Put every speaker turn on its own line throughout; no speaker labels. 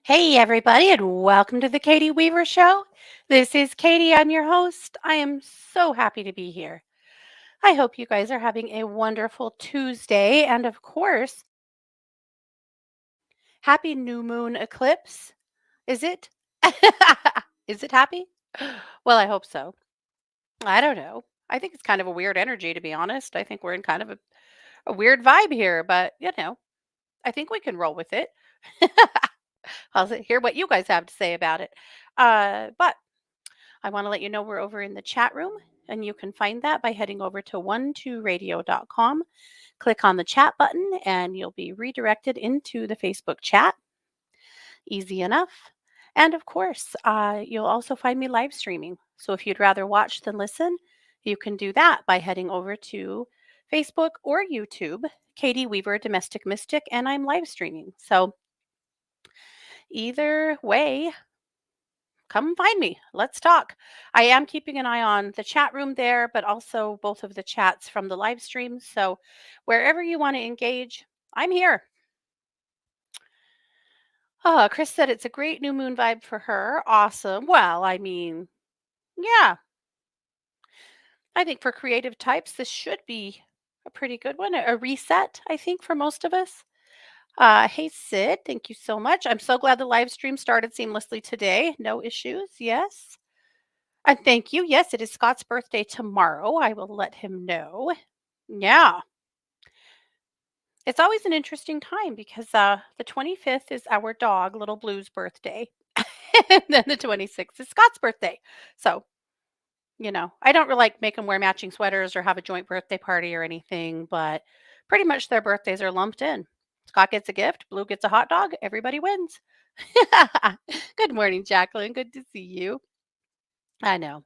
Hey, everybody, and welcome to the Katie Weaver Show. This is Katie. I'm your host. I am so happy to be here. I hope you guys are having a wonderful Tuesday. And of course, happy new moon eclipse. Is it? Is it happy? Well, I hope so. I don't know. I think it's kind of a weird energy, to be honest. I think we're in kind of a weird vibe here, but I think we can roll with it. Hear what you guys have to say about it. But I want to let you know we're over in the chat room, and you can find that by heading over to 12radio.com. Click on the chat button, and you'll be redirected into the Facebook chat. Easy enough. And of course, you'll also find me live streaming. So if you'd rather watch than listen, you can do that by heading over to Facebook or YouTube, Katie Weaver Domestic Mystic, and I'm live streaming. So either way, come find me. Let's talk. I am keeping an eye on the chat room there, but also both of the chats from the live stream. So wherever you want to engage, I'm here. Oh, Chris said it's a great new moon vibe for her. Awesome. Well, I mean, yeah, I think for creative types, this should be a pretty good one. A reset, I think, for most of us. Hey, Sid, thank you so much. I'm so glad the live stream started seamlessly today. No issues. Yes. And thank you. Yes, it is Scott's birthday tomorrow. I will let him know. Yeah. It's always an interesting time because the 25th is our dog, Little Blue's birthday. And then the 26th is Scott's birthday. So, I don't really like make them wear matching sweaters or have a joint birthday party or anything, but pretty much their birthdays are lumped in. Scott gets a gift, Blue gets a hot dog, everybody wins. Good morning, Jacqueline. Good to see you. I know.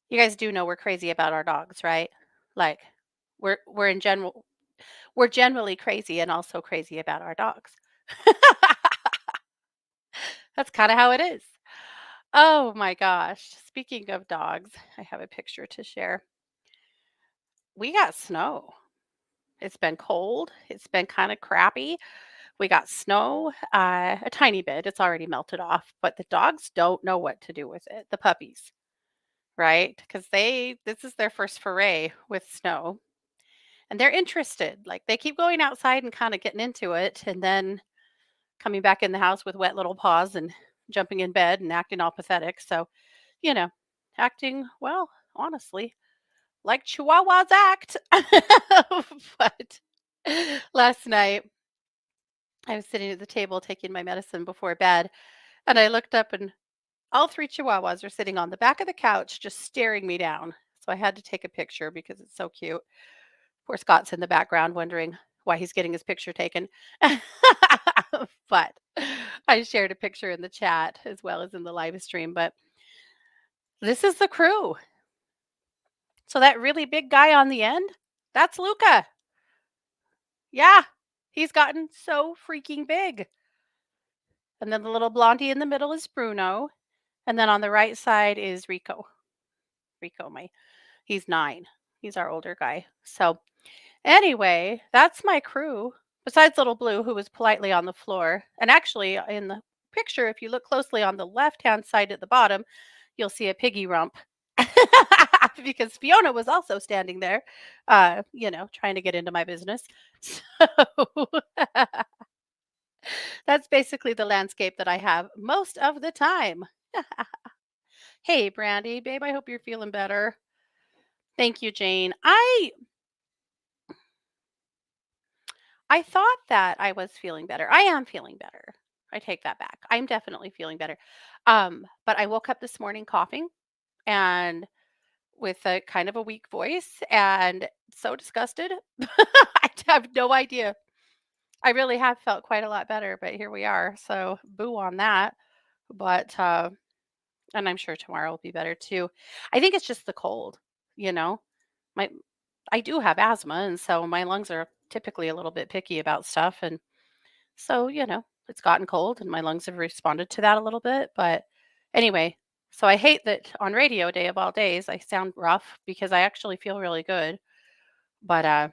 You guys do know we're crazy about our dogs, right? Like we're in general we're generally crazy and also crazy about our dogs. That's kind of how it is. Oh my gosh. Speaking of dogs, I have a picture to share. We got snow. It's been cold. It's been kind of crappy. We got snow, a tiny bit. It's already melted off, but the dogs don't know what to do with it. The puppies, right? Because this is their first foray with snow. And they're interested. Like, they keep going outside and kinda getting into it, and then coming back in the house with wet little paws and jumping in bed and acting all pathetic. So, you know, acting, well, honestly, like Chihuahuas act. But last night, I was sitting at the table taking my medicine before bed, and I looked up, and all 3 Chihuahuas are sitting on the back of the couch just staring me down. So I had to take a picture because it's so cute. Poor Scott's in the background wondering why he's getting his picture taken. But I shared a picture in the chat as well as in the live stream. But this is the crew. So that really big guy on the end, that's Luca. Yeah, he's gotten so freaking big. And then the little blondie in the middle is Bruno. And then on the right side is Rico. Rico, he's 9. He's our older guy. So anyway, that's my crew. Besides Little Blue, who was politely on the floor. And actually, in the picture, if you look closely on the left-hand side at the bottom, you'll see a piggy rump. Because Fiona was also standing there, trying to get into my business. So that's basically the landscape that I have most of the time. Hey, Brandy, babe, I hope you're feeling better. Thank you, Jane. I thought that I was feeling better. I am feeling better. I take that back. I'm definitely feeling better. But I woke up this morning coughing and with a kind of a weak voice and so disgusted. I have no idea. I really have felt quite a lot better, but here we are. So boo on that. But and I'm sure tomorrow will be better too. I think it's just the cold, you know. My I do have asthma, and so my lungs are typically a little bit picky about stuff. And so, it's gotten cold and my lungs have responded to that a little bit. But anyway, so I hate that on radio day of all days, I sound rough because I actually feel really good. But I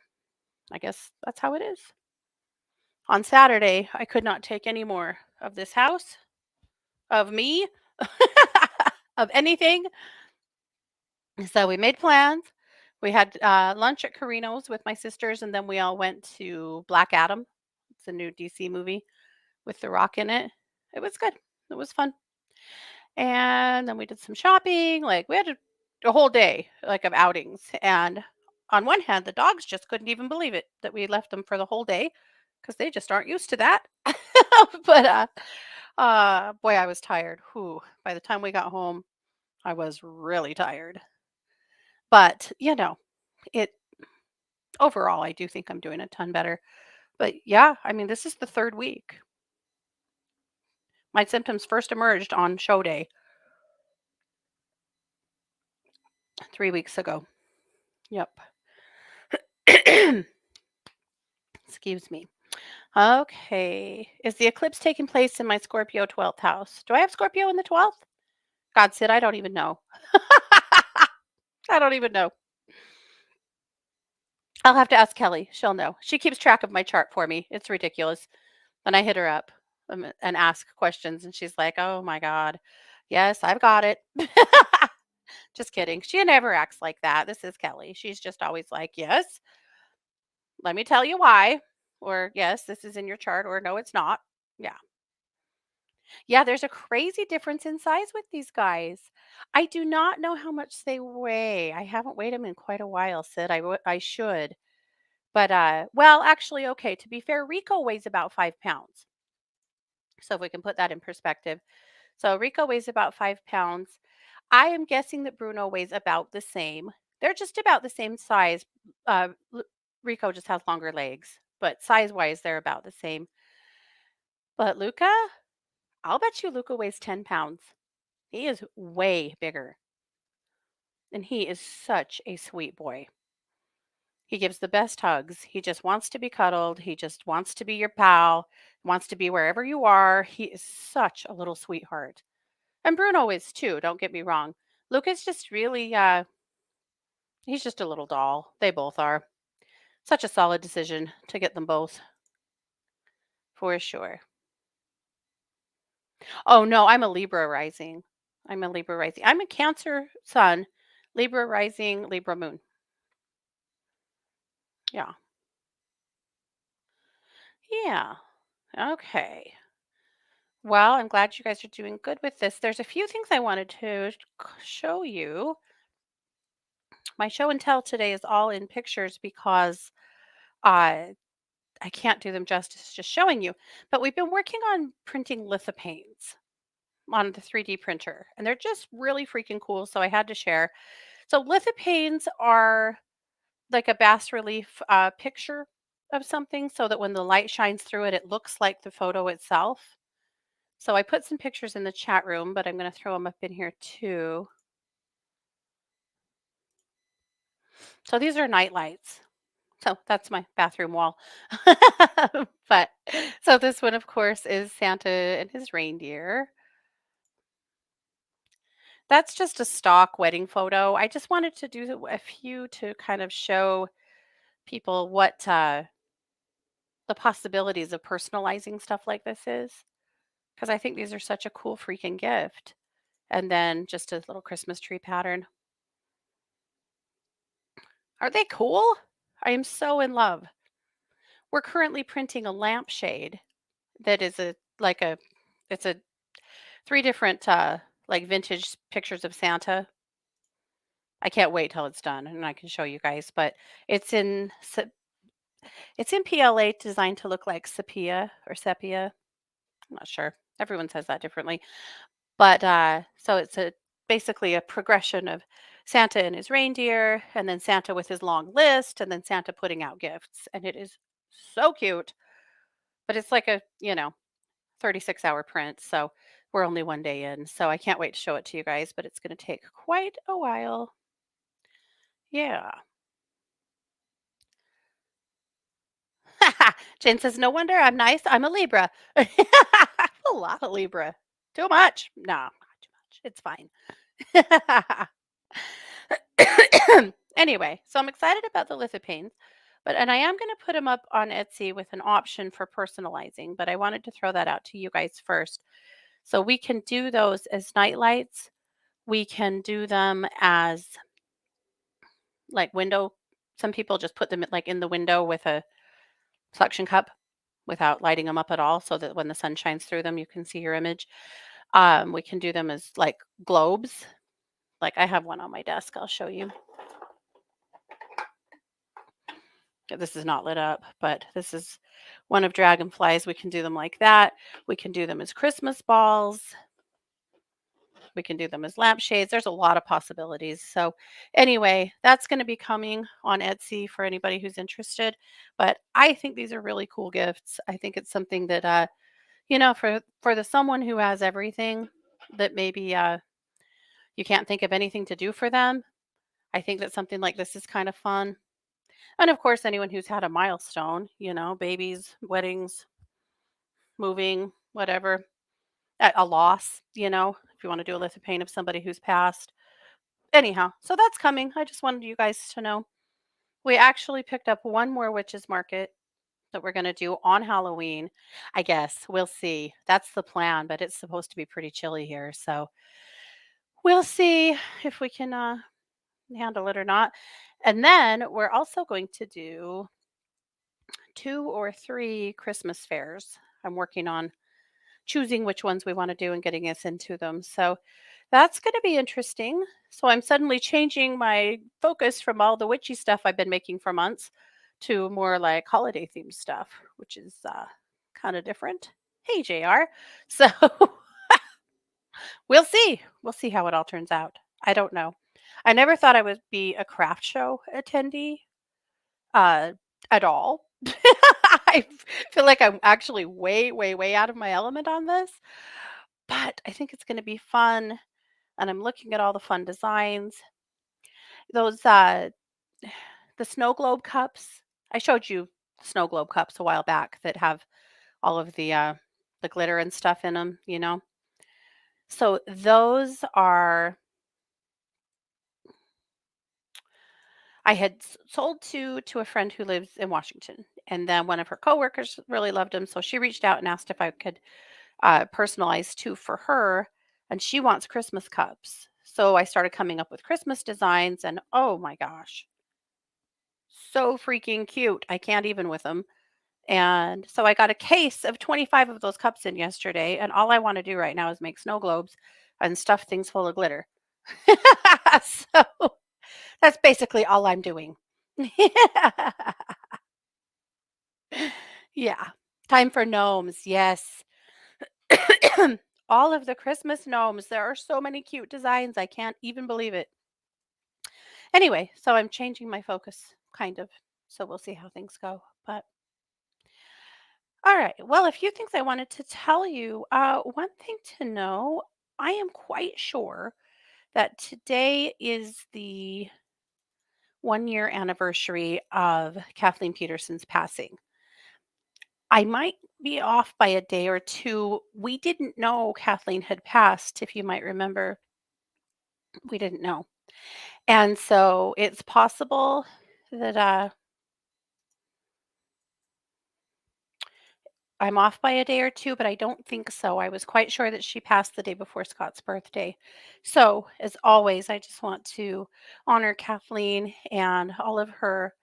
guess that's how it is. On Saturday, I could not take any more of this house. of me, of anything. So we made plans. We had lunch at Carino's with my sisters, and then we all went to Black Adam. It's a new DC movie with The Rock in it. It was good. It was fun. And then we did some shopping. Like we had a whole day like of outings. And on one hand, the dogs just couldn't even believe it that we left them for the whole day because they just aren't used to that. but boy, I was tired. Whew. By the time we got home, I was really tired. But it overall, I do think I'm doing a ton better. But yeah, I mean, this is the third week. My symptoms first emerged on show day 3 weeks ago. Yep. Excuse me. Okay. Is the eclipse taking place in my Scorpio 12th house? Do I have Scorpio in the 12th? God said, I don't even know. I don't even know. I'll have to ask Kelly. She'll know. She keeps track of my chart for me. It's ridiculous. Then I hit her up and ask questions, and she's like, oh my God. Yes, I've got it. Just kidding. She never acts like that. This is Kelly. She's just always like, yes, let me tell you why. Or, yes, this is in your chart. Or, no, it's not. Yeah. Yeah, there's a crazy difference in size with these guys. I do not know how much they weigh. I haven't weighed them in quite a while, Sid. I should. But, well, actually, okay, to be fair, Rico weighs about 5 pounds. So if we can put that in perspective. So Rico weighs about 5 pounds. I am guessing that Bruno weighs about the same. They're just about the same size. Rico just has longer legs, but size wise, they're about the same. But Luca, I'll bet you Luca weighs 10 pounds. He is way bigger. And he is such a sweet boy. He gives the best hugs. He just wants to be cuddled. He just wants to be your pal, wants to be wherever you are. He is such a little sweetheart. And Bruno is too, don't get me wrong. Luca's just really he's just a little doll. They both are. Such a solid decision to get them both for sure. Oh no, I'm a Libra rising. I'm a Libra rising. I'm a Cancer sun, Libra rising, Libra moon. Yeah. Yeah. Okay. Well, I'm glad you guys are doing good with this. There's a few things I wanted to show you. My show and tell today is all in pictures because uh, I can't do them justice just showing you. But we've been working on printing lithopanes on the 3D printer, and they're just really freaking cool. So I had to share. So lithopanes are like a bas relief picture of something so that when the light shines through it, it looks like the photo itself. So I put some pictures in the chat room, but I'm going to throw them up in here too. So these are night lights. So that's my bathroom wall. But so this one, of course, is Santa and his reindeer. That's just a stock wedding photo. I just wanted to do a few to kind of show people what the possibilities of personalizing stuff like this is. Because I think these are such a cool freaking gift. And then just a little Christmas tree pattern. Are they cool? I am so in love. We're currently printing a lampshade that is it's a three different like vintage pictures of Santa. I can't wait till it's done and I can show you guys, but it's in it's in PLA designed to look like sepia or sepia. I'm not sure. Everyone says that differently. But so it's a basically a progression of Santa and his reindeer and then Santa with his long list and then Santa putting out gifts and it is so cute. But it's like a, 36-hour print. So we're only one day in. So I can't wait to show it to you guys, but it's going to take quite a while. Yeah. Jane says, no wonder I'm nice. I'm a Libra. A lot of Libra. Too much. No, not too much. It's fine. Anyway, so I'm excited about the lithopanes, and I am going to put them up on Etsy with an option for personalizing, but I wanted to throw that out to you guys first. So we can do those as night lights. We can do them as like window. Some people just put them like in the window with a suction cup without lighting them up at all so that when the sun shines through them, you can see your image. We can do them as like globes. Like I have one on my desk. I'll show you. This is not lit up, but this is one of dragonflies. We can do them like that. We can do them as Christmas balls. We can do them as lampshades. There's a lot of possibilities. So, anyway, that's going to be coming on Etsy for anybody who's interested. But I think these are really cool gifts. I think it's something that, for the someone who has everything that maybe you can't think of anything to do for them. I think that something like this is kind of fun. And of course, anyone who's had a milestone, babies, weddings, moving, whatever, a loss, if you want to do a lithophane of somebody who's passed. Anyhow, so that's coming. I just wanted you guys to know. We actually picked up one more witches market that we're going to do on Halloween. I guess we'll see. That's the plan, but it's supposed to be pretty chilly here. So we'll see if we can handle it or not. And then we're also going to do 2 or 3 Christmas fairs. I'm working on choosing which ones we want to do and getting us into them. So that's going to be interesting. So I'm suddenly changing my focus from all the witchy stuff I've been making for months to more like holiday themed stuff, which is kind of different. Hey, JR. So we'll see. We'll see how it all turns out. I don't know. I never thought I would be a craft show attendee uh, at all. I feel like I'm actually way, way, way out of my element on this, but I think it's going to be fun. And I'm looking at all the fun designs. Those the snow globe cups. I showed you snow globe cups a while back that have all of the glitter and stuff in them. So those are I had sold to a friend who lives in Washington, and then one of her coworkers really loved them, so she reached out and asked if I could personalize two for her, and she wants Christmas cups. So I started coming up with Christmas designs, and oh my gosh, so freaking cute! I can't even with them. And so I got a case of 25 of those cups in yesterday, and all I want to do right now is make snow globes and stuff things full of glitter. So that's basically all I'm doing. Yeah. Time for gnomes. Yes. All of the Christmas gnomes. There are so many cute designs. I can't even believe it. Anyway, so I'm changing my focus kind of. So we'll see how things go. But all right. Well, a few things I wanted to tell you. One thing to know, I am quite sure that today is the 1 year anniversary of Kathleen Peterson's passing. I might be off by a day or two. We didn't know Kathleen had passed, if you might remember. We didn't know. And so it's possible that I'm off by a day or two, but I don't think so. I was quite sure that she passed the day before Scott's birthday. So, as always, I just want to honor Kathleen and all of her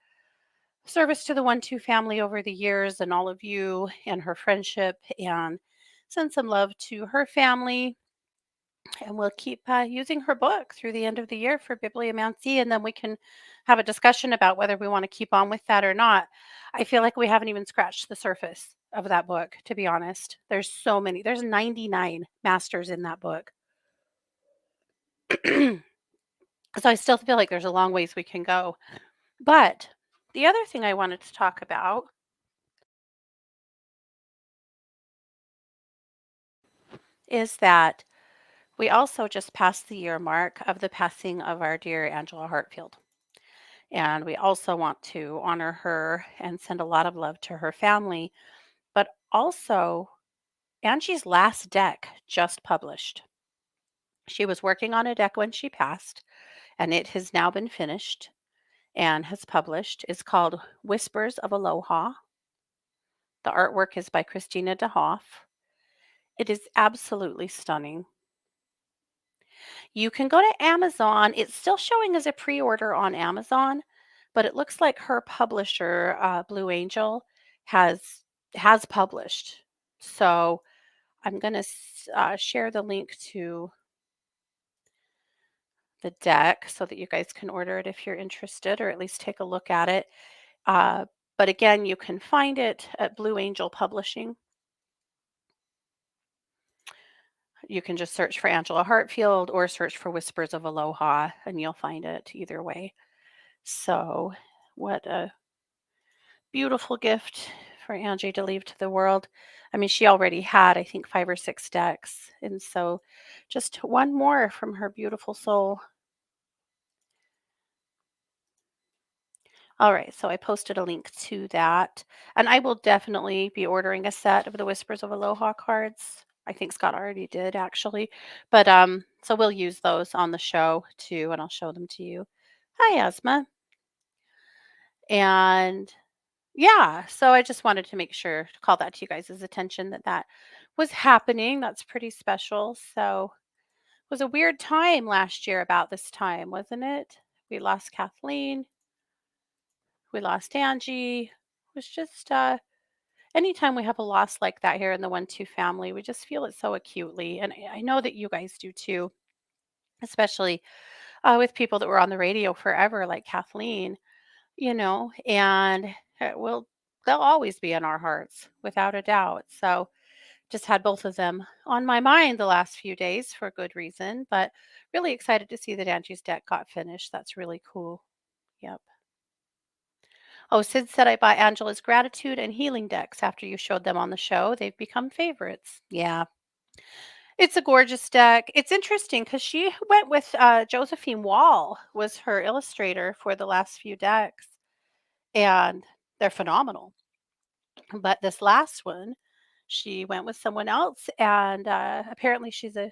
service to the 1-2 family over the years and all of you and her friendship and send some love to her family. And we'll keep using her book through the end of the year for bibliomancy, and then we can have a discussion about whether we want to keep on with that or not. I feel like we haven't even scratched the surface of that book, to be honest. There's so many. There's 99 masters in that book. So I still feel like there's a long ways we can go. But the other thing I wanted to talk about is that we also just passed the year mark of the passing of our dear Angela Hartfield. And we also want to honor her and send a lot of love to her family. But also, Angie's last deck just published. She was working on a deck when she passed, and it has now been finished and has published. It's called Whispers of Aloha. The artwork is by Christina DeHoff. It is absolutely stunning. You can go to Amazon. It's still showing as a pre-order on Amazon, but it looks like her publisher, Blue Angel, has published. So I'm gonna share the link to the deck so that you guys can order it if you're interested, or at least take a look at it. Uh, but again, you can find it at Blue Angel Publishing. You can just search for Angela Hartfield or search for Whispers of Aloha, and you'll find it either way. So, what a beautiful gift for Angie to leave to the world. I mean, she already had, I think, 5 or 6 decks. And so, just one more from her beautiful soul. All right, so I posted a link to that. And I will definitely be ordering a set of the Whispers of Aloha cards. I think Scott already did actually. But so we'll use those on the show too, and I'll show them to you. Hi, Asma. And yeah, so I just wanted to make sure to call that to you guys' attention that that was happening. That's pretty special. So it was a weird time last year about this time, wasn't it? We lost Kathleen, we lost Angie. It was just anytime we have a loss like that here in the 1-2 family, we just feel it so acutely. And I know that you guys do too, especially with people that were on the radio forever, like Kathleen, and will they'll always be in our hearts without a doubt. So just had both of them on my mind the last few days for good reason, but really excited to see that Angie's deck got finished. That's really cool. Yep. Oh, Sid said I bought Angela's gratitude and healing decks after you showed them on the show. They've become favorites. Yeah. It's a gorgeous deck. It's interesting because she went with Josephine Wall was her illustrator for the last few decks, and they're phenomenal. But this last one, she went with someone else, and apparently she's a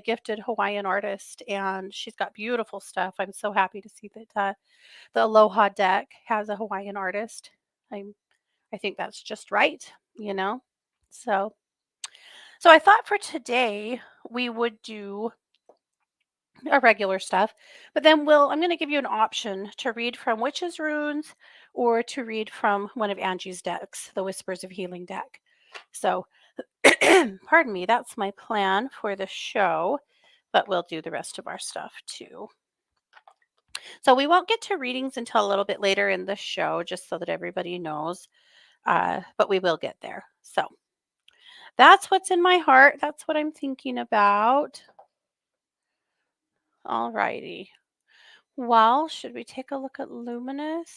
gifted Hawaiian artist, and she's got beautiful stuff. I'm so happy to see that the Aloha deck has a Hawaiian artist. I'm I think that's just right, you know? So so I thought for today we would do our regular stuff, but then I'm going to give you an option to read from Witch's Runes or to read from one of Angie's decks, the Whispers of Healing deck. So, pardon me, that's my plan for the show, but we'll do the rest of our stuff too. So, we won't get to readings until a little bit later in the show, just so that everybody knows, but we will get there. So, that's what's in my heart. That's what I'm thinking about. All righty. Well, should we take a look at Luminous?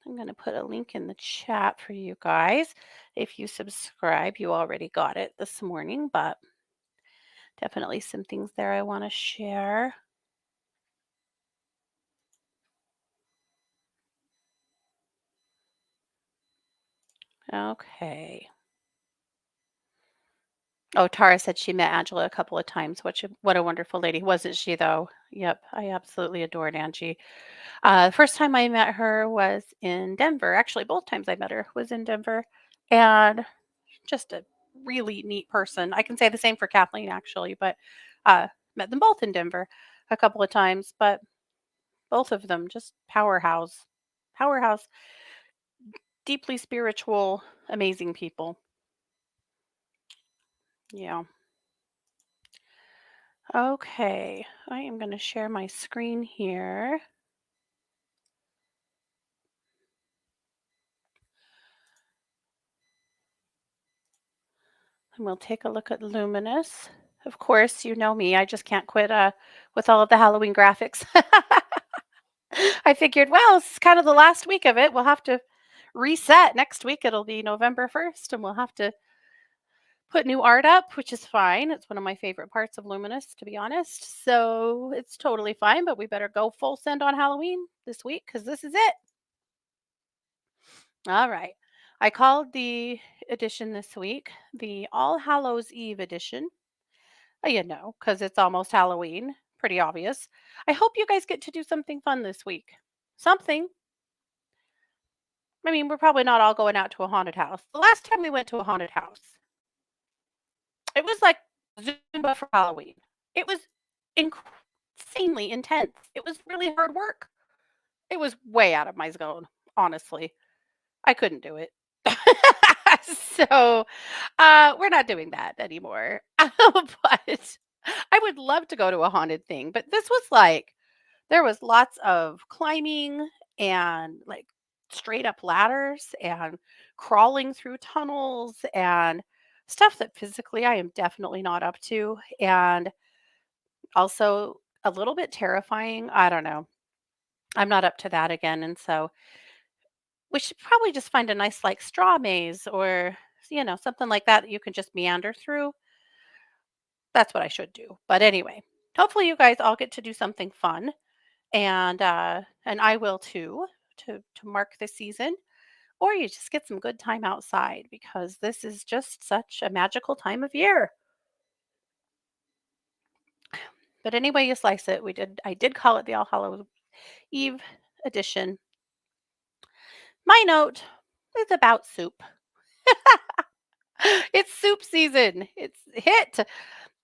I'm going to put a link in the chat for you guys. If you subscribe, you already got it this morning, but definitely some things there I want to share. Okay. Oh, Tara said she met Angela a couple of times. What a wonderful lady. Wasn't she, though? Yep, I absolutely adored Angie. The first time I met her was in Denver. Actually, both times I met her was in Denver. And just a really neat person. I can say the same for Kathleen, actually, but uh, met them both in Denver a couple of times. But both of them just powerhouse, deeply spiritual, amazing people. Yeah. Okay, I am going to share my screen here. And we'll take a look at Luminous. Of course, you know me. I just can't quit with all of the Halloween graphics. I figured, well, it's kind of the last week of it. We'll have to reset. Next week, it'll be November 1st, and we'll have to put new art up, which is fine. It's one of my favorite parts of Luminous, to be honest. So it's totally fine, but we better go full send on Halloween this week because this is it. All right. I called the edition this week the All Hallows Eve edition. Because it's almost Halloween. Pretty obvious. I hope you guys get to do something fun this week. Something. I mean, we're probably not all going out to a haunted house. The last time we went to a haunted house, it was like Zumba for Halloween. It was insanely intense. It was really hard work. It was way out of my zone, honestly. I couldn't do it. So, we're not doing that anymore. But I would love to go to a haunted thing, but this was like there was lots of climbing and, like, straight up ladders and crawling through tunnels and stuff that physically I am definitely not up to, and also a little bit terrifying. I don't know. I'm not up to that again, and so we should probably just find a nice, like, straw maze or, something like that that you can just meander through. That's what I should do. But anyway, hopefully you guys all get to do something fun, and I will too, to mark the season, or you just get some good time outside because this is just such a magical time of year. But any way you slice it, I did call it the All Hallows Eve edition. My note is about soup. It's soup season. It's hit.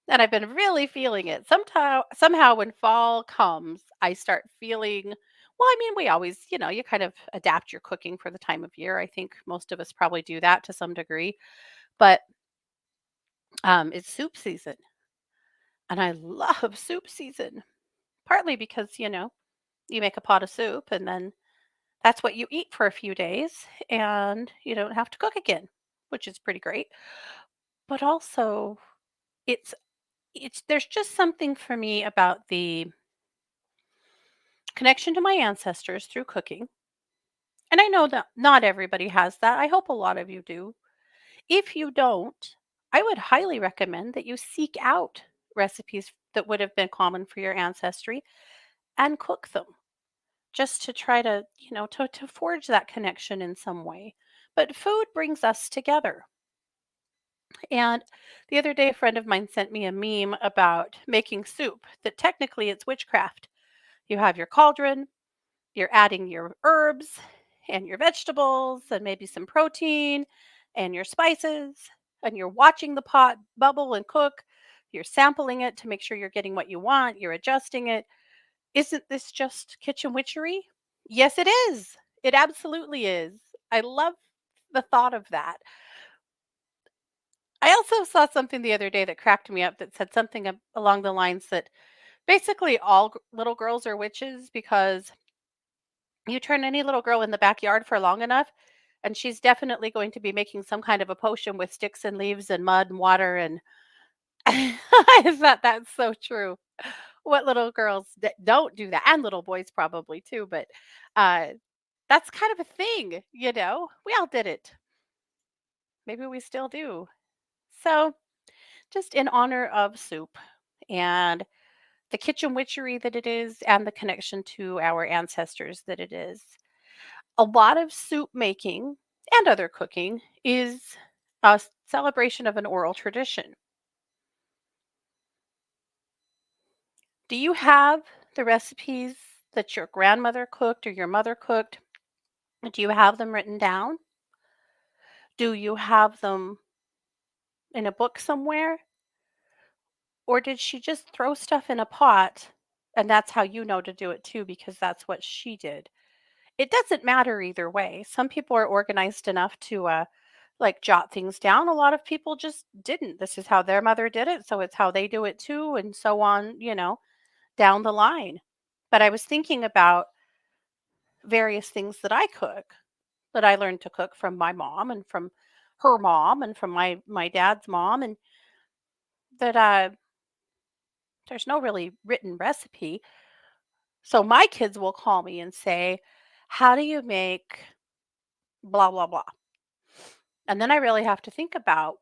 And I've been really feeling it. Somehow when fall comes, I start feeling, well, I mean, we always, you kind of adapt your cooking for the time of year. I think most of us probably do that to some degree. But it's soup season, and I love soup season. Partly because, you make a pot of soup and then that's what you eat for a few days and you don't have to cook again, which is pretty great. But also it's it's there's just something for me about the connection to my ancestors through cooking. And I know that not everybody has that. I hope a lot of you do. If you don't, I would highly recommend that you seek out recipes that would have been common for your ancestry and cook them just to try to, to forge that connection in some way. But food brings us together. And the other day, a friend of mine sent me a meme about making soup that technically it's witchcraft. You have your cauldron, you're adding your herbs and your vegetables and maybe some protein and your spices, and you're watching the pot bubble and cook. You're sampling it to make sure you're getting what you want, you're adjusting it. Isn't this just kitchen witchery? Yes, it is. It absolutely is. I love the thought of that. I also saw something the other day that cracked me up that said something along the lines that basically all little girls are witches because you turn any little girl in the backyard for long enough, and she's definitely going to be making some kind of a potion with sticks and leaves and mud and water. And I thought that's so true. What little girls don't do that, and little boys probably too. But uh, that's kind of a thing, We all did it. Maybe we still do. So, just in honor of soup and the kitchen witchery that it is, and the connection to our ancestors that it is. A lot of soup making and other cooking is a celebration of an oral tradition. Do you have the recipes that your grandmother cooked or your mother cooked? Do you have them written down? Do you have them in a book somewhere? Or did she just throw stuff in a pot and that's how you know to do it too because that's what she did? It doesn't matter either way. Some people are organized enough to like jot things down. A lot of people just didn't. This is how their mother did it, so it's how they do it too, and so on, down the line. But I was thinking about various things that I cook that I learned to cook from my mom and from her mom and from my dad's mom, and that there's no really written recipe. So my kids will call me and say, "How do you make blah blah blah?" And then I really have to think about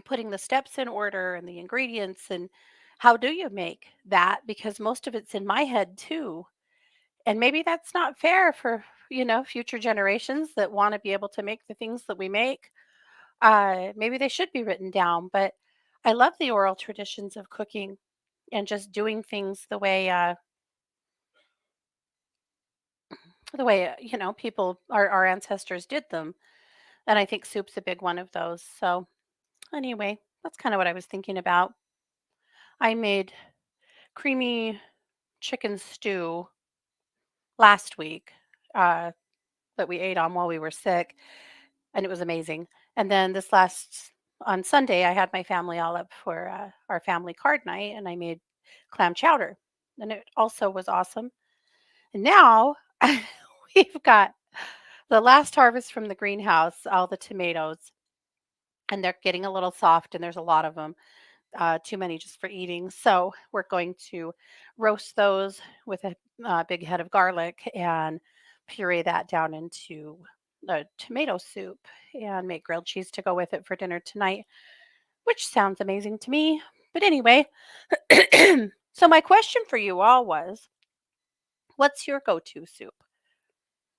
putting the steps in order and the ingredients and how do you make that, because most of it's in my head too. And maybe that's not fair for, future generations that want to be able to make the things that we make. Maybe they should be written down, but I love the oral traditions of cooking and just doing things the way, people our ancestors did them. And I think soup's a big one of those. So, anyway, that's kind of what I was thinking about. I made creamy chicken stew last week uh, that we ate on while we were sick, and it was amazing. And then on Sunday, I had my family all up for our family card night, and I made clam chowder, and it also was awesome. And now we've got the last harvest from the greenhouse, all the tomatoes, and they're getting a little soft, and there's a lot of them. Too many just for eating. So we're going to roast those with a big head of garlic and puree that down into a tomato soup and make grilled cheese to go with it for dinner tonight, which sounds amazing to me. But anyway, so my question for you all was, what's your go to soup?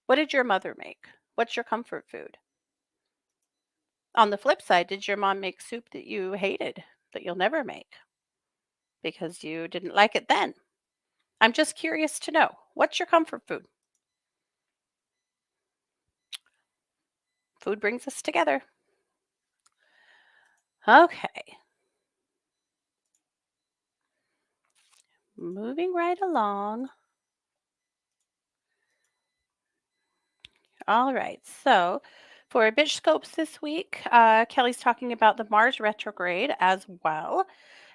What did your mother make? What's your comfort food? On the flip side, did your mom make soup that you hated, that you'll never make because you didn't like it then? I'm just curious to know, what's your comfort food? Food brings us together. Okay, moving right along. All right, so for our bitch scopes this week, Kelly's talking about the Mars retrograde as well.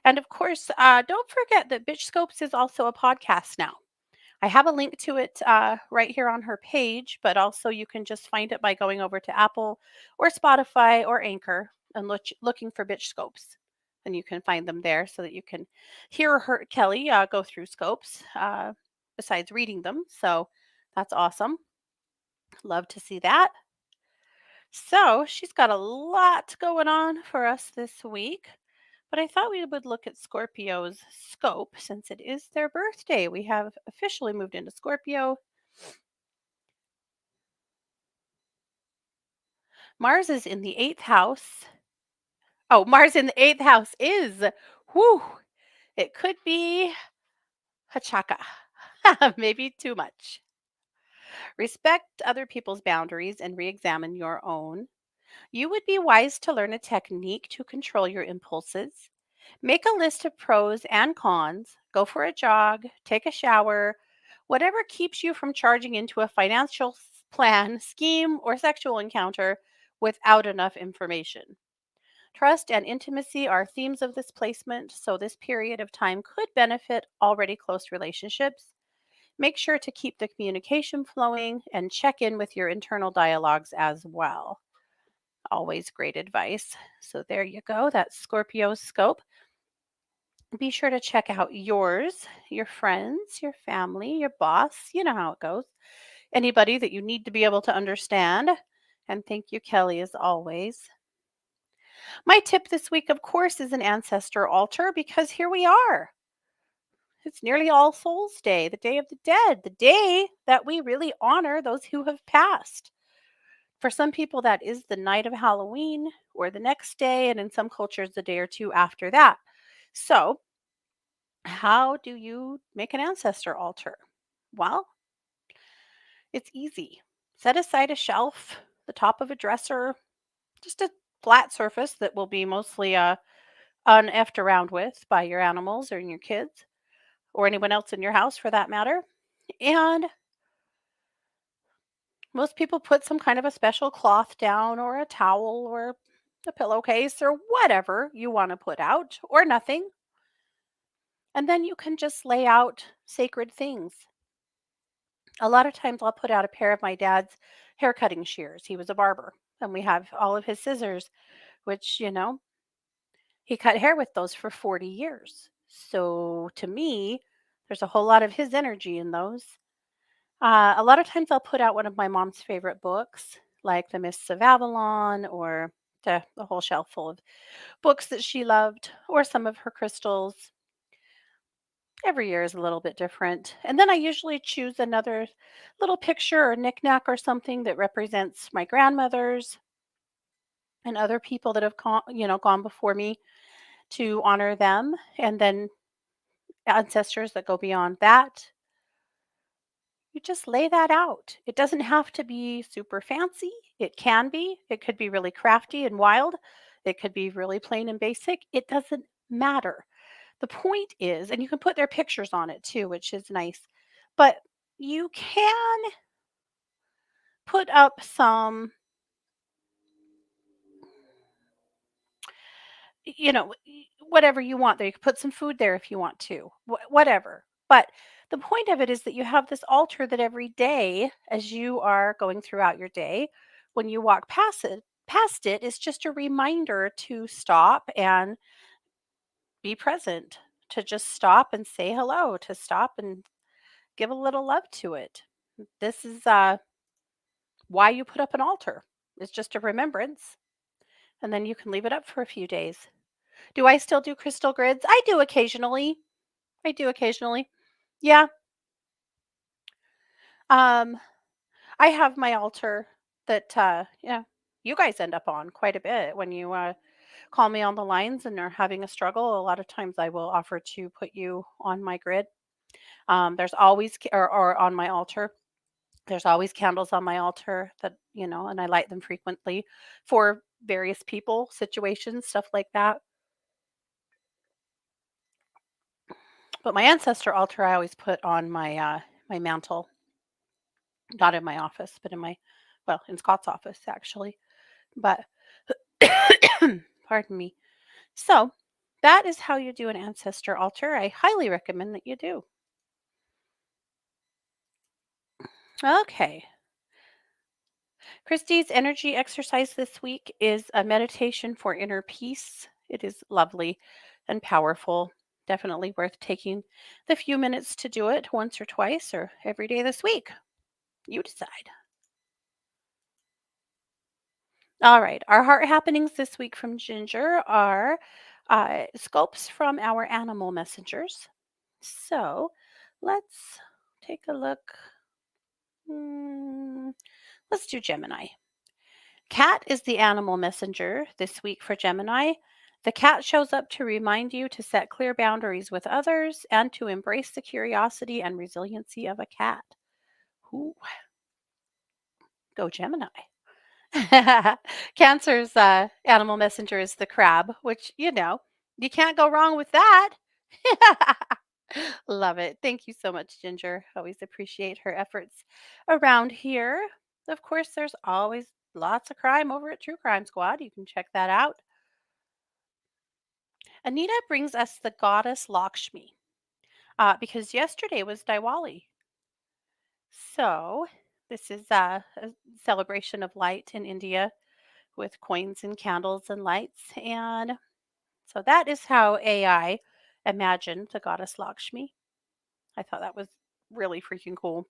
And of course, don't forget that Bitch Scopes is also a podcast now. I have a link to it right here on her page, but also you can just find it by going over to Apple or Spotify or Anchor and looking for Bitch Scopes. And you can find them there so that you can hear her, Kelly, go through scopes besides reading them. So that's awesome. Love to see that. So she's got a lot going on for us this week. But I thought we would look at Scorpio's scope since it is their birthday. We have officially moved into Scorpio. Mars is in the eighth house. Oh, Mars in the eighth house is, whoo, it could be hachaka, maybe too much. Respect other people's boundaries and re examine your own. You would be wise to learn a technique to control your impulses. Make a list of pros and cons. Go for a jog, take a shower, whatever keeps you from charging into a financial plan, scheme, or sexual encounter without enough information. Trust and intimacy are themes of this placement, so this period of time could benefit already close relationships. Make sure to keep the communication flowing and check in with your internal dialogues as well. Always great advice. So there you go. That's Scorpio scope. Be sure to check out yours, your friends, your family, your boss. You know how it goes. Anybody that you need to be able to understand. And thank you, Kelly, as always. My tip this week, of course, is an ancestor altar because here we are. It's nearly All Souls Day, the Day of the Dead, the day that we really honor those who have passed. For some people, that is the night of Halloween or the next day, and in some cultures, the day or two after that. So, how do you make an ancestor altar? Well, it's easy. Set aside a shelf, the top of a dresser, just a flat surface that will be mostly uneffed around with by your animals or your kids or anyone else in your house for that matter. And most people put some kind of a special cloth down or a towel or a pillowcase or whatever you want to put out or nothing. And then you can just lay out sacred things. A lot of times I'll put out a pair of my dad's hair cutting shears. He was a barber, and we have all of his scissors, which, he cut hair with those for 40 years. So to me, there's a whole lot of his energy in those. A lot of times I'll put out one of my mom's favorite books, like The Mists of Avalon or the whole shelf full of books that she loved, or some of her crystals. Every year is a little bit different. And then I usually choose another little picture or knickknack or something that represents my grandmothers and other people that have gone before me to honor them. And then ancestors that go beyond that. You just lay that out. It doesn't have to be super fancy. It can be. It could be really crafty and wild. It could be really plain and basic. It doesn't matter. The point is, and you can put their pictures on it too, which is nice, but you can put up some, whatever you want there. You can put some food there if you want to, whatever. But the point of it is that you have this altar that every day, as you are going throughout your day, when you walk past it is just a reminder to stop and be present, to just stop and say hello, to stop and give a little love to it. This is why you put up an altar. It's just a remembrance, and then you can leave it up for a few days. Do I still do crystal grids? I do occasionally. I do occasionally. Yeah. Um, I have my altar that yeah, you guys end up on quite a bit when you call me on the lines and are having a struggle. A lot of times I will offer to put you on my grid. There's always or on my altar. There's always candles on my altar that, and I light them frequently for various people, situations, stuff like that. But my ancestor altar I always put on my mantle, not in my office, but in Scott's office actually. But pardon me. So, that is how you do an ancestor altar. I highly recommend that you do. Okay. Christie's energy exercise this week is a meditation for inner peace. It is lovely and powerful. Definitely worth taking the few minutes to do it once or twice or every day this week. You decide. All right. Our heart happenings this week from Ginger are scopes from our animal messengers. So let's take a look. Hmm, let's do Gemini. Cat is the animal messenger this week for Gemini. The cat shows up to remind you to set clear boundaries with others and to embrace the curiosity and resiliency of a cat. Ooh, go Gemini. Cancer's animal messenger is the crab, which, you can't go wrong with that. Love it. Thank you so much, Ginger. Always appreciate her efforts around here. Of course, there's always lots of crime over at True Crime Squad. You can check that out. Anita brings us the goddess Lakshmi because yesterday was Diwali. So, this is a celebration of light in India with coins and candles and lights. And so that is how AI imagined the goddess Lakshmi. I thought that was really freaking cool.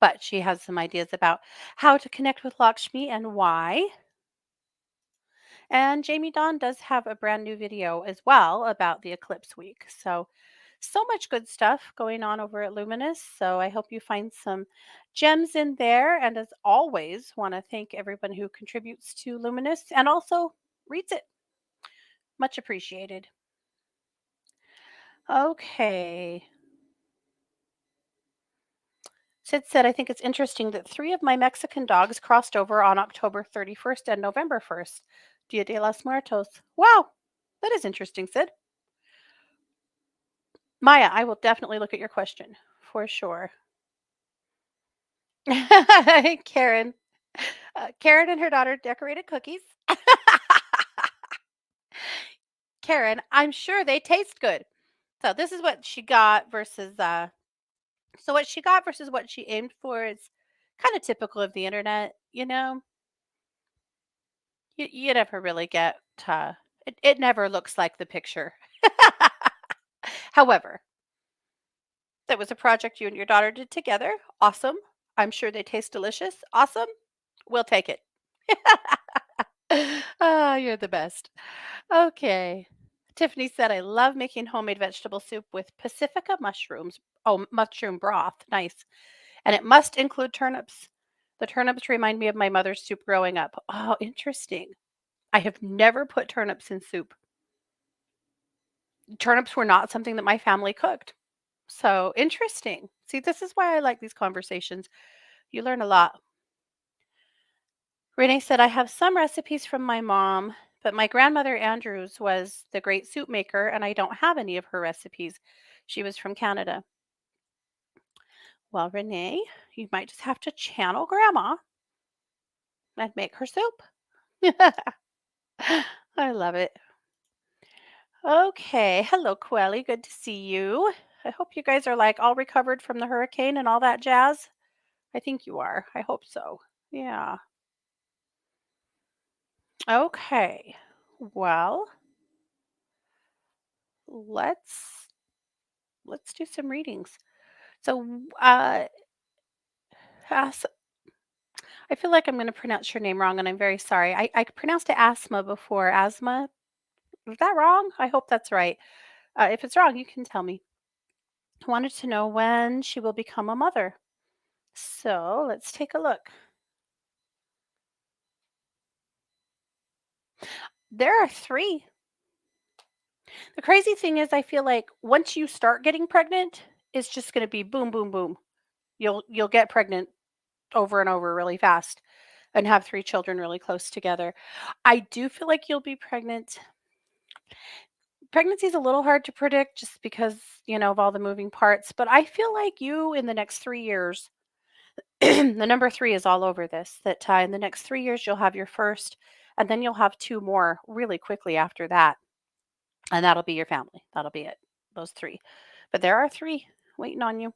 But she has some ideas about how to connect with Lakshmi and why. And Jamie Don does have a brand new video as well about the eclipse week. So much good stuff going on over at Luminous. So I hope you find some gems in there. And as always, want to thank everyone who contributes to Luminous and also reads it. Much appreciated. Okay. Sid said, I think it's interesting that three of my Mexican dogs crossed over on October 31st and November 1st. Dia de los Muertos. Wow. That is interesting, Sid. Maya, I will definitely look at your question for sure. Karen. Karen and her daughter decorated cookies. Karen, I'm sure they taste good. So this is what she got versus what she got versus what she aimed for is kind of typical of the internet, You never really get it never looks like the picture. However, that was a project you and your daughter did together. Awesome. I'm sure they taste delicious. Awesome. We'll take it. Ah, you're the best. Okay. Tiffany said, I love making homemade vegetable soup with Pacifica mushrooms. Oh, mushroom broth. Nice. And it must include turnips. The turnips remind me of my mother's soup growing up. Oh, interesting. I have never put turnips in soup. Turnips were not something that my family cooked. So interesting. See, this is why I like these conversations. You learn a lot. Renee said, I have some recipes from my mom, but my grandmother Andrews was the great soup maker, and I don't have any of her recipes. She was from Canada. Well, Renee, you might just have to channel grandma and make her soup. I love it. Okay. Hello, Quelly. Good to see you. I hope you guys are like all recovered from the hurricane and all that jazz. I think you are. I hope so. Yeah. Okay. Well, let's let's do some readings. So, as I feel like I'm going to pronounce your name wrong, and I'm very sorry. I pronounced it asthma before. Asthma. Is that wrong? I hope that's right. If it's wrong, you can tell me. I wanted to know when she will become a mother. So let's take a look. There are three. The crazy thing is, I feel like once you start getting pregnant, it's just going to be boom, boom, boom. You'll get pregnant over and over really fast and have three children really close together. I do feel like you'll be pregnant. Pregnancy is a little hard to predict just because, of all the moving parts, but I feel like you in the next 3 years, the number three is all over this, that in the next 3 years, you'll have your first, and then you'll have two more really quickly after that. And that'll be your family. That'll be it. Those three. But there are three waiting on you.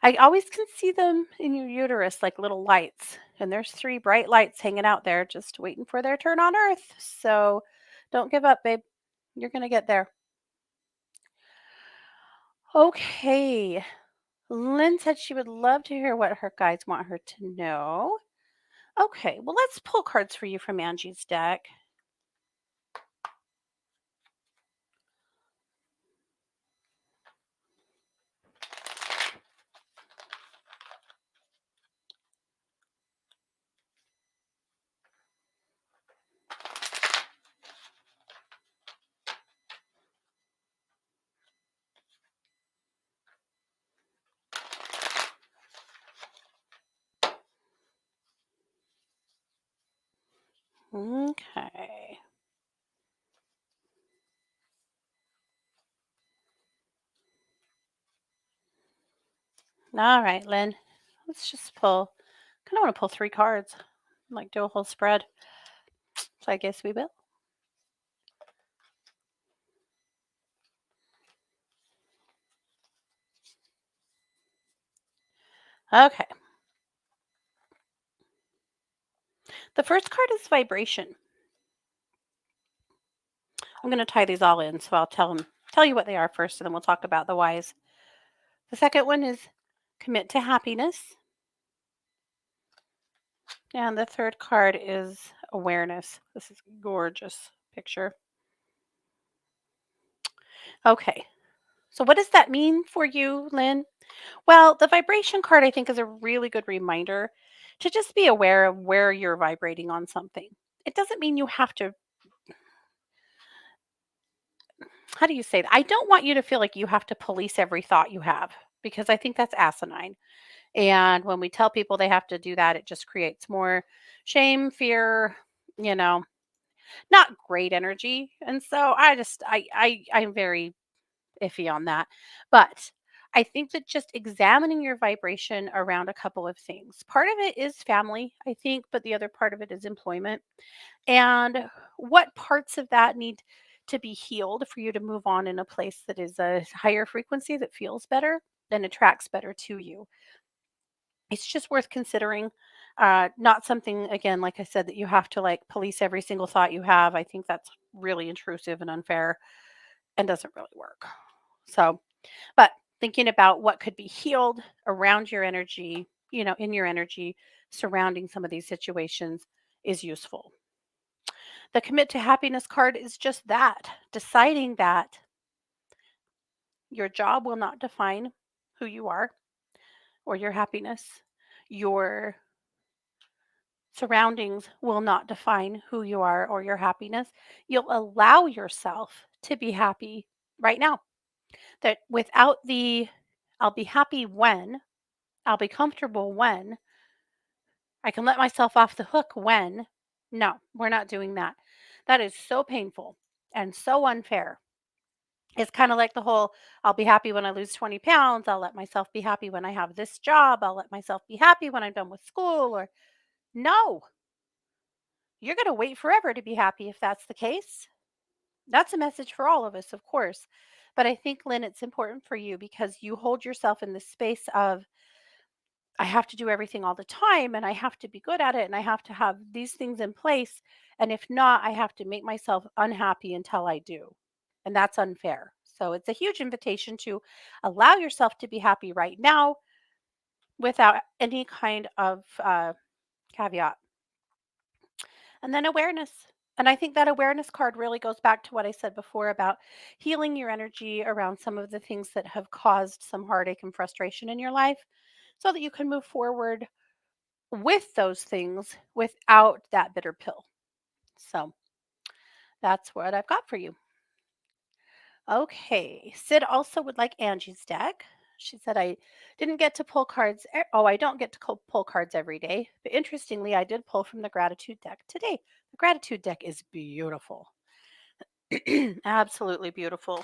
I always can see them in your uterus like little lights. And there's three bright lights hanging out there just waiting for their turn on earth. So don't give up, babe. You're going to get there. Okay. Lynn said she would love to hear what her guides want her to know. Okay. Well, let's pull cards for you from Angie's deck. Okay. All right, Lynn. Let's just pull. Kind of want to pull three cards, like do a whole spread. So I guess we will. Okay. The first card is vibration. I'm going to tie these all in, so I'll tell you what they are first, and then we'll talk about the whys. The second one is commit to happiness, and the third card is awareness. This is a gorgeous picture. Okay. So what does that mean for you, Lynn? Well, the vibration card I think is a really good reminder to just be aware of where you're vibrating on something. It doesn't mean you have to, how do you say that? I don't want you to feel like you have to police every thought you have because I think that's asinine. And when we tell people they have to do that, it just creates more shame, fear, you know, not great energy. And so I'm very iffy on that. But I think that just examining your vibration around a couple of things. Part of it is family, I think, but the other part of it is employment. And what parts of that need to be healed for you to move on in a place that is a higher frequency that feels better and attracts better to you. It's just worth considering. Not something, again, like I said, that you have to like police every single thought you have. I think that's really intrusive and unfair and doesn't really work. So, but thinking about what could be healed around your energy, in your energy surrounding some of these situations is useful. The commit to happiness card is just that, deciding that your job will not define who you are or your happiness. Your surroundings will not define who you are or your happiness. You'll allow yourself to be happy right now. That without the I'll be happy when, I'll be comfortable when, I can let myself off the hook when. No, we're not doing that. That is so painful and so unfair. It's kind of like the whole I'll be happy when I lose 20 pounds. I'll let myself be happy when I have this job. I'll let myself be happy when I'm done with school. Or no, you're going to wait forever to be happy if that's the case. That's a message for all of us, of course. But I think, Lynn, it's important for you because you hold yourself in the space of I have to do everything all the time and I have to be good at it and I have to have these things in place. And if not, I have to make myself unhappy until I do. And that's unfair. So it's a huge invitation to allow yourself to be happy right now without any kind of caveat. And then awareness. And I think that awareness card really goes back to what I said before about healing your energy around some of the things that have caused some heartache and frustration in your life so that you can move forward with those things without that bitter pill. So that's what I've got for you. Okay. Sid also would like Angie's deck. She said, I didn't get to pull cards. Oh, I don't get to pull cards every day. But interestingly, I did pull from the gratitude deck today. The gratitude deck is beautiful. Absolutely beautiful.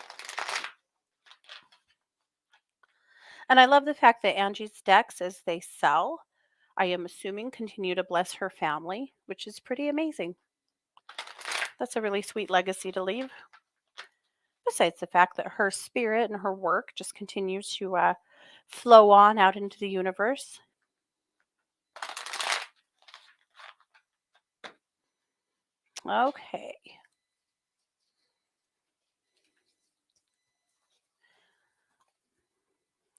And I love the fact that Angie's decks, as they sell, I am assuming continue to bless her family, which is pretty amazing. That's a really sweet legacy to leave. Besides the fact that her spirit and her work just continues to flow on out into the universe. Okay.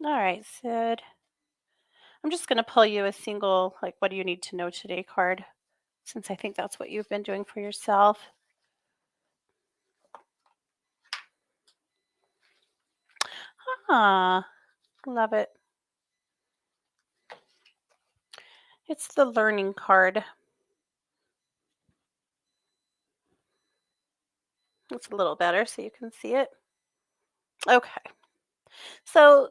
All right, Sid. I'm just going to pull you a single, like, what do you need to know today card, since I think that's what you've been doing for yourself. Ah, love it. It's the learning card. It's a little better so you can see it. Okay. So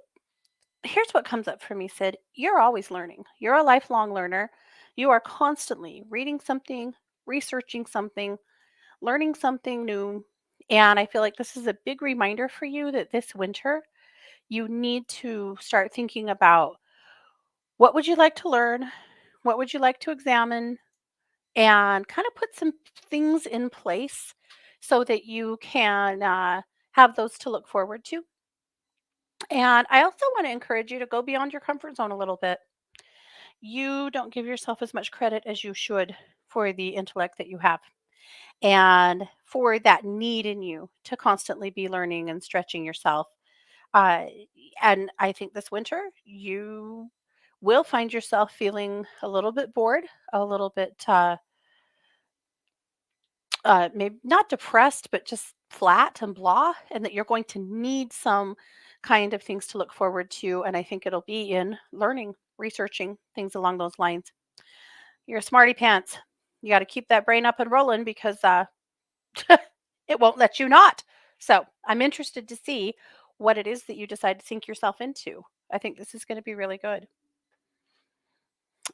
here's what comes up for me, Sid. You're always learning. You're a lifelong learner. You are constantly reading something, researching something, learning something new. And I feel like this is a big reminder for you that this winter, you need to start thinking about what would you like to learn? What would you like to examine? And kind of put some things in place so that you can have those to look forward to. And I also want to encourage you to go beyond your comfort zone a little bit. You don't give yourself as much credit as you should for the intellect that you have and for that need in you to constantly be learning and stretching yourself. Uh, and I think this winter you will find yourself feeling a little bit bored, a little bit maybe not depressed, but just flat and blah, and that you're going to need some kind of things to look forward to. And I think it'll be in learning, researching things along those lines. You're a smarty pants. You got to keep that brain up and rolling because it won't let you not. So I'm interested to see what it is that you decide to sink yourself into. I think this is going to be really good.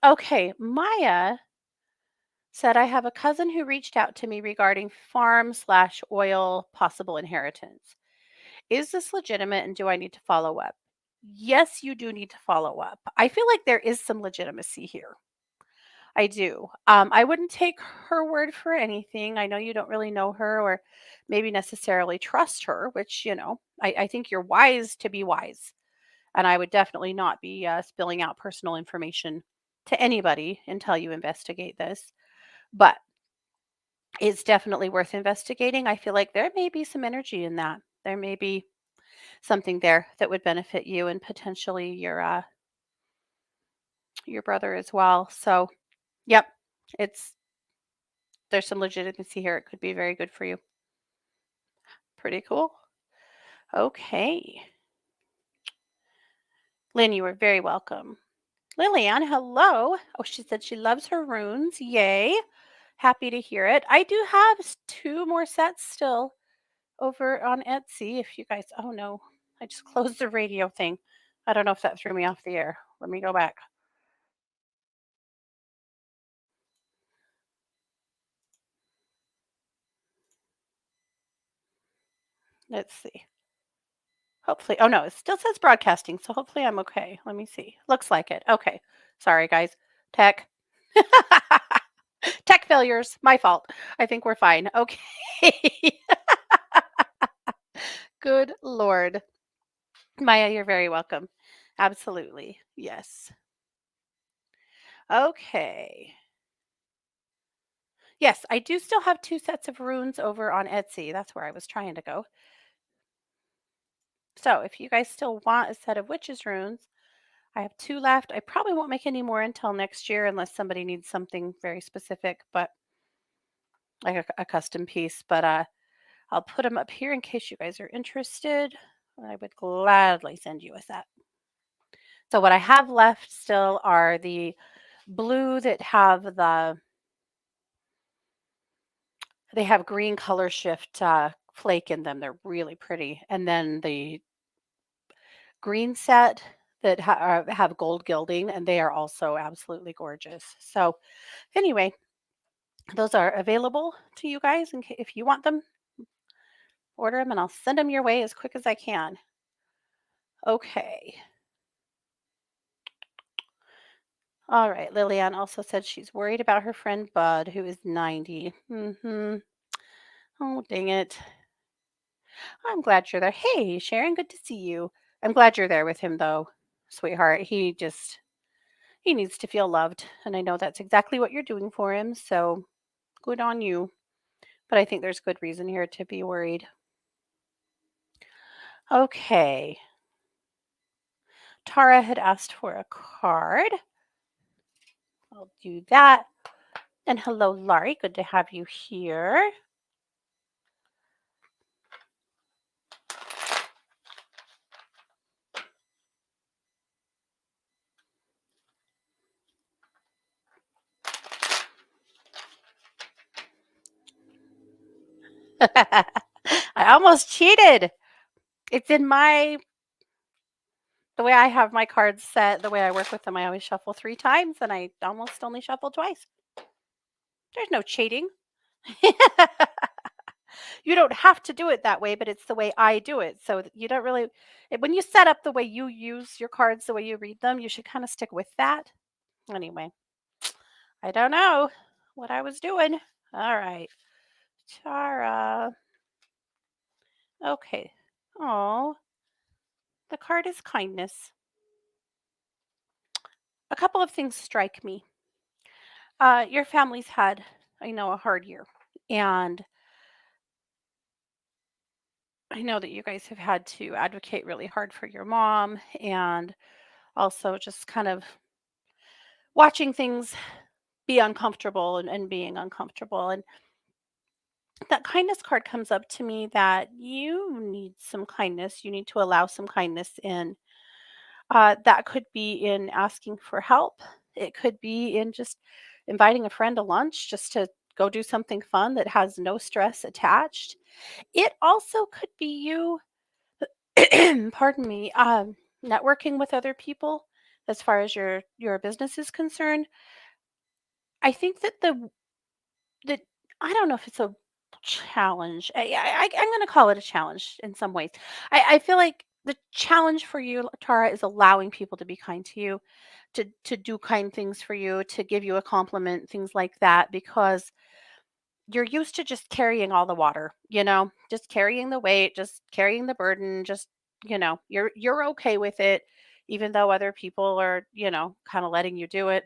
Okay, Maya said, I have a cousin who reached out to me regarding farm slash oil possible inheritance. Is this legitimate and do I need to follow up? Yes, you do need to follow up. I feel like there is some legitimacy here. I do. I wouldn't take her word for anything. I know you don't really know her or maybe necessarily trust her, which, I think you're wise to be wise. And I would definitely not be spilling out personal information to anybody until you investigate this. But it's definitely worth investigating. I feel like there may be some energy in that. There may be something there that would benefit you and potentially your brother as well. So, yep, it's there's some legitimacy here. It could be very good for you. Pretty cool. Okay. Lynn, you are very welcome. Lillian, hello. Oh, she said she loves her runes. Yay. Happy to hear it. I do have two more sets still over on Etsy. If you guys, oh no, I just closed the radio thing. I don't know if that threw me off the air. Let me go back. Let's see. Hopefully, oh no, it still says broadcasting, so hopefully I'm okay. Let me see. Looks like it. Okay. Sorry, guys. Tech. Tech failures. My fault. I think we're fine. Okay. Good Lord. Maya, you're very welcome. Absolutely. Yes. Okay. Yes, I do still have 2 sets of runes over on Etsy. That's where I was trying to go. So, if you guys still want a set of witches runes, I have 2 left. I probably won't make any more until next year unless somebody needs something very specific, but like a custom piece, but, I'll put them up here in case you guys are interested. I would gladly send you a set. So what I have left still are the blue that have they have green color shift, flake in them. They're really pretty. And then the green set that have gold gilding, and they are also absolutely gorgeous. So anyway, those are available to you guys if you want them, order them and I'll send them your way as quick as I can. Okay. All right. Lillian also said she's worried about her friend Bud, who is 90. Oh, dang it. I'm glad you're there. Hey, Sharon, good to see you. I'm glad you're there with him, though, sweetheart. He needs to feel loved. And I know that's exactly what you're doing for him. So good on you. But I think there's good reason here to be worried. Okay. Tara had asked for a card. I'll do that. And hello, Laurie. Good to have you here. I almost cheated. It's in the way I have my cards set, the way I work with them, I always shuffle 3 times and I almost only shuffle twice. There's no cheating. You don't have to do it that way, but it's the way I do it. So you don't really when you set up the way you use your cards, the way you read them, you should kind of stick with that. Anyway, I don't know what I was doing. All right. Tara. Okay. Oh, the card is kindness. A couple of things strike me. Your family's had, I know, a hard year. And I know that you guys have had to advocate really hard for your mom and also just kind of watching things be uncomfortable and being uncomfortable. And that kindness card comes up to me that you need some kindness. You need to allow some kindness in. That could be in asking for help, it could be in just inviting a friend to lunch just to go do something fun that has no stress attached. It also could be you pardon me, networking with other people as far as your business is concerned. I think that the I don't know if it's a challenge. I'm going to call it a challenge in some ways. I feel like the challenge for you, Tara, is allowing people to be kind to you, to do kind things for you, to give you a compliment, things like that, because you're used to just carrying all the water, just carrying the weight, just carrying the burden, just, you're okay with it, even though other people are, kind of letting you do it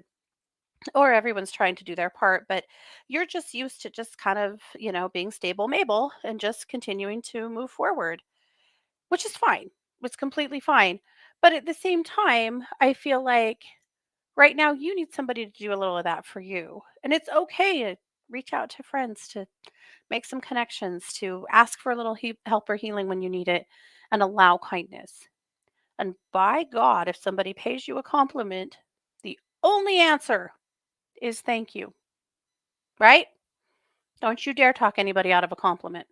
or everyone's trying to do their part, but you're just used to just kind of, being stable Mabel and just continuing to move forward, which is fine. It's completely fine. But at the same time, I feel like right now you need somebody to do a little of that for you. And it's okay to reach out to friends, to make some connections, to ask for a little help or healing when you need it, and allow kindness. And by God, if somebody pays you a compliment, the only answer is thank you, right? Don't you dare talk anybody out of a compliment.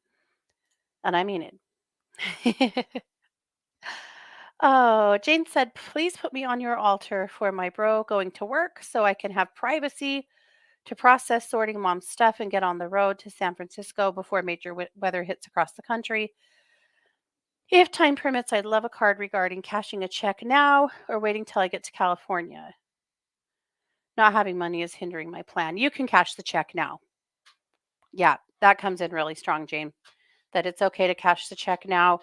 And I mean it. Oh, Jane said, please put me on your altar for my bro going to work so I can have privacy to process sorting mom's stuff and get on the road to San Francisco before major weather hits across the country. If time permits, I'd love a card regarding cashing a check now or waiting till I get to California. Not having money is hindering my plan. You can cash the check now. Yeah, that comes in really strong, Jane, that it's okay to cash the check now.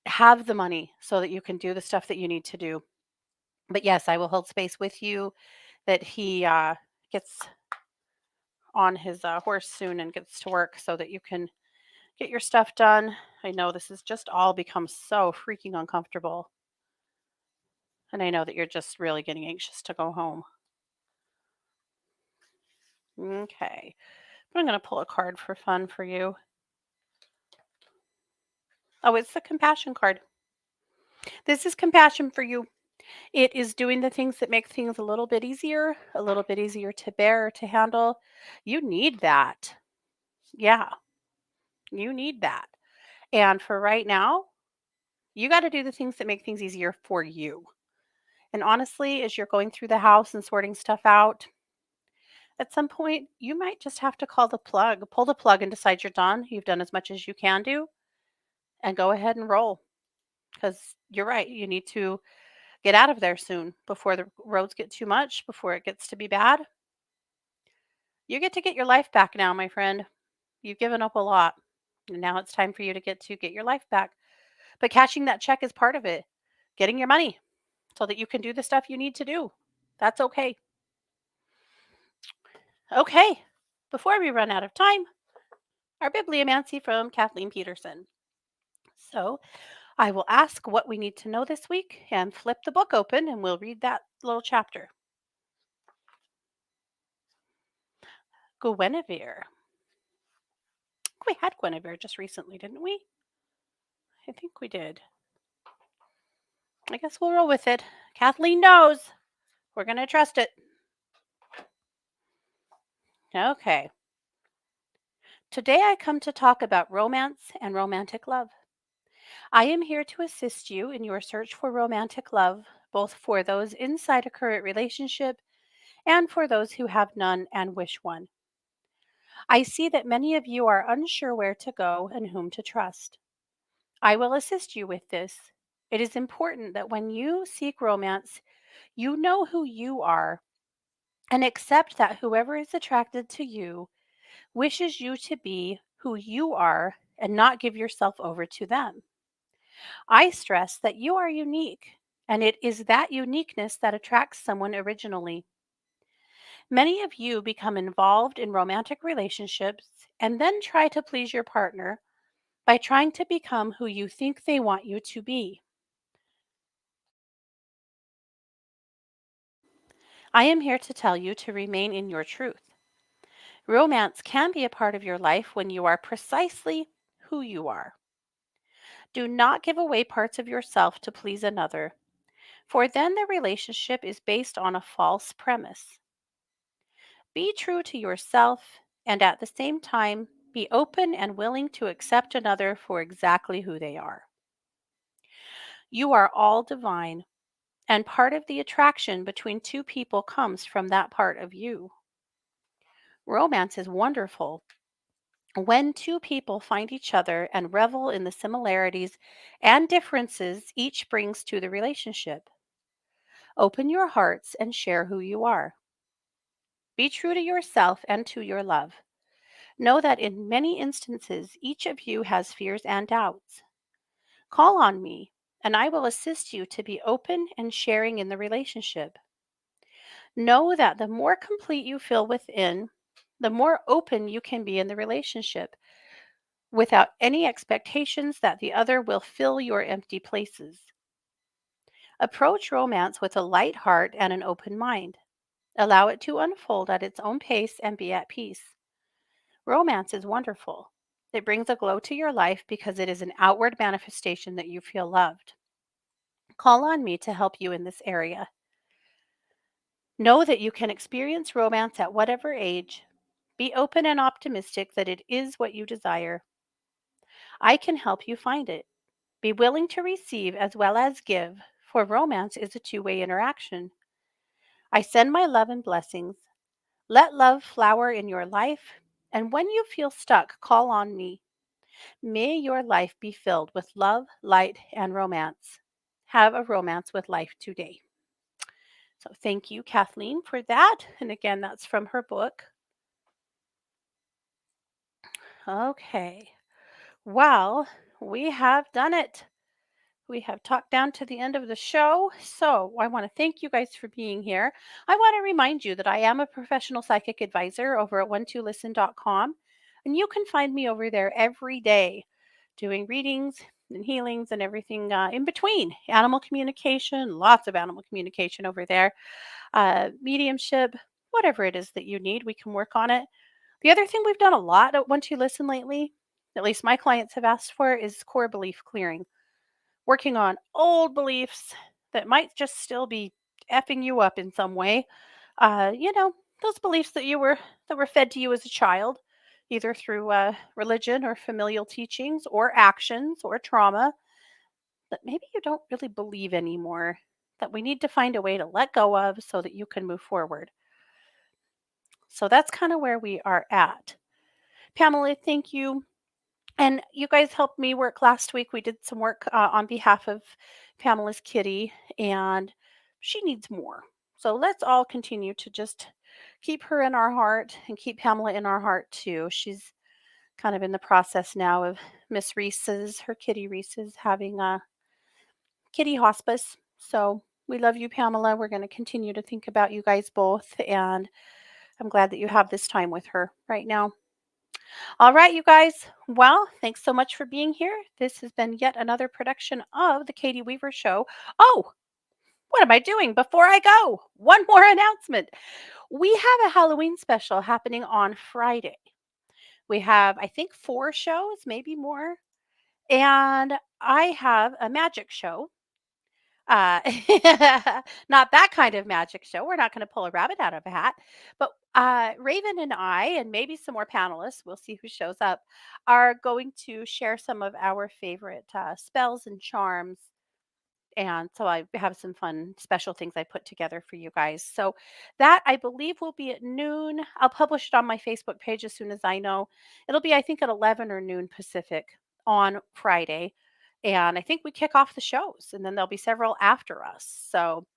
Have the money so that you can do the stuff that you need to do. But yes, I will hold space with you that he gets on his horse soon and gets to work so that you can get your stuff done. I know this has just all become so freaking uncomfortable. And I know that you're just really getting anxious to go home. Okay. But I'm going to pull a card for fun for you. Oh, it's the compassion card. This is compassion for you. It is doing the things that make things a little bit easier to bear, to handle. You need that. Yeah, you need that. And for right now, you got to do the things that make things easier for you. And honestly, as you're going through the house and sorting stuff out, at some point, you might just have to pull the plug and decide you're done. You've done as much as you can do and go ahead and roll because you're right. You need to get out of there soon before the roads get too much, before it gets to be bad. You get to get your life back now, my friend. You've given up a lot. And now it's time for you to get your life back. But cashing that check is part of it. Getting your money so that you can do the stuff you need to do. That's okay. Okay. Before we run out of time, our bibliomancy from Kathleen Peterson. So I will ask what we need to know this week and flip the book open and we'll read that little chapter. Guinevere. We had Guinevere just recently, didn't we? I think we did. I guess we'll roll with it. Kathleen knows. We're going to trust it. Okay. Today I come to talk about romance and romantic love. I am here to assist you in your search for romantic love, both for those inside a current relationship and for those who have none and wish one. I see that many of you are unsure where to go and whom to trust. I will assist you with this. It is important that when you seek romance, you know who you are and accept that whoever is attracted to you wishes you to be who you are and not give yourself over to them. I stress that you are unique, and it is that uniqueness that attracts someone originally. Many of you become involved in romantic relationships and then try to please your partner by trying to become who you think they want you to be. I am here to tell you to remain in your truth. Romance can be a part of your life when you are precisely who you are. Do not give away parts of yourself to please another, for then the relationship is based on a false premise. Be true to yourself and at the same time be open and willing to accept another for exactly who they are. You are all divine, and part of the attraction between two people comes from that part of you. Romance is wonderful when two people find each other and revel in the similarities and differences each brings to the relationship. Open your hearts and share who you are. Be true to yourself and to your love. Know that in many instances, each of you has fears and doubts. Call on me, and I will assist you to be open and sharing in the relationship. Know that the more complete you feel within, the more open you can be in the relationship without any expectations that the other will fill your empty places. Approach romance with a light heart and an open mind. Allow it to unfold at its own pace and be at peace. Romance is wonderful. It brings a glow to your life because it is an outward manifestation that you feel loved. Call on me to help you in this area. Know that you can experience romance at whatever age. Be open and optimistic that it is what you desire. I can help you find it. Be willing to receive as well as give, for romance is a two-way interaction. I send my love and blessings. Let love flower in your life, and when you feel stuck, call on me. May your life be filled with love, light, and romance. Have a romance with life today. So, thank you, Kathleen, for that. And again, that's from her book. Okay. Well, we have done it. We have talked down to the end of the show. So I want to thank you guys for being here. I want to remind you that I am a professional psychic advisor over at one2listen.com. And you can find me over there every day doing readings and healings and everything in between. Animal communication, lots of animal communication over there, mediumship, whatever it is that you need, we can work on it. The other thing we've done a lot at One Two Listen lately, at least my clients have asked for, is core belief clearing, working on old beliefs that might just still be effing you up in some way. You know, those beliefs that were fed to you as a child, either through religion or familial teachings or actions or trauma that maybe you don't really believe anymore. That we need to find a way to let go of so that you can move forward. So that's kind of where we are at. Pamela, thank you. And you guys helped me work last week. We did some work on behalf of Pamela's kitty, and she needs more. So let's all continue to just keep her in our heart and keep Pamela in our heart too. She's kind of in the process now of Miss Reese's, her kitty Reese's, having a kitty hospice. So we love you, Pamela. We're going to continue to think about you guys both, and I'm glad that you have this time with her right now. All right, you guys. Well, thanks so much for being here. This has been yet another production of The Katie Weaver Show. Oh, what am I doing before I go? One more announcement. We have a Halloween special happening on Friday. We have, I think, 4 shows, maybe more. And I have a magic show. Uh, not that kind of magic show. We're not going to pull a rabbit out of a hat. But Raven and I, and maybe some more panelists, we'll see who shows up, are going to share some of our favorite spells and charms. And so I have some fun special things I put together for you guys. So that I believe will be at noon. I'll publish it on my Facebook page as soon as I know. It'll be, I think, at 11 or noon Pacific on Friday. And I think we kick off the shows and then there'll be several after us. So,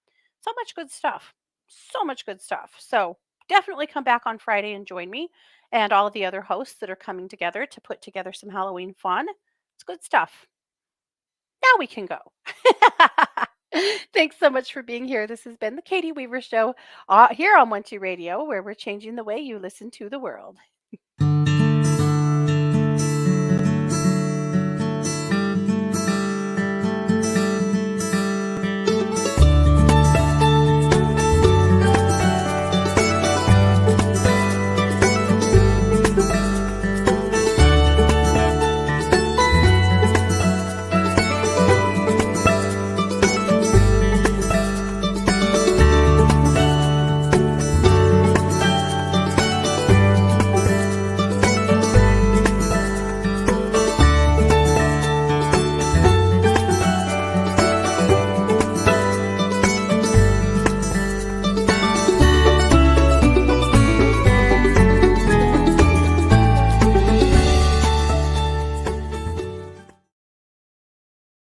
so much good stuff. So much good stuff. So definitely come back on Friday and join me and all of the other hosts that are coming together to put together some Halloween fun. It's good stuff. Now we can go. Thanks so much for being here. This has been the Katie Weaver Show here on One Two Radio, where we're changing the way you listen to the world.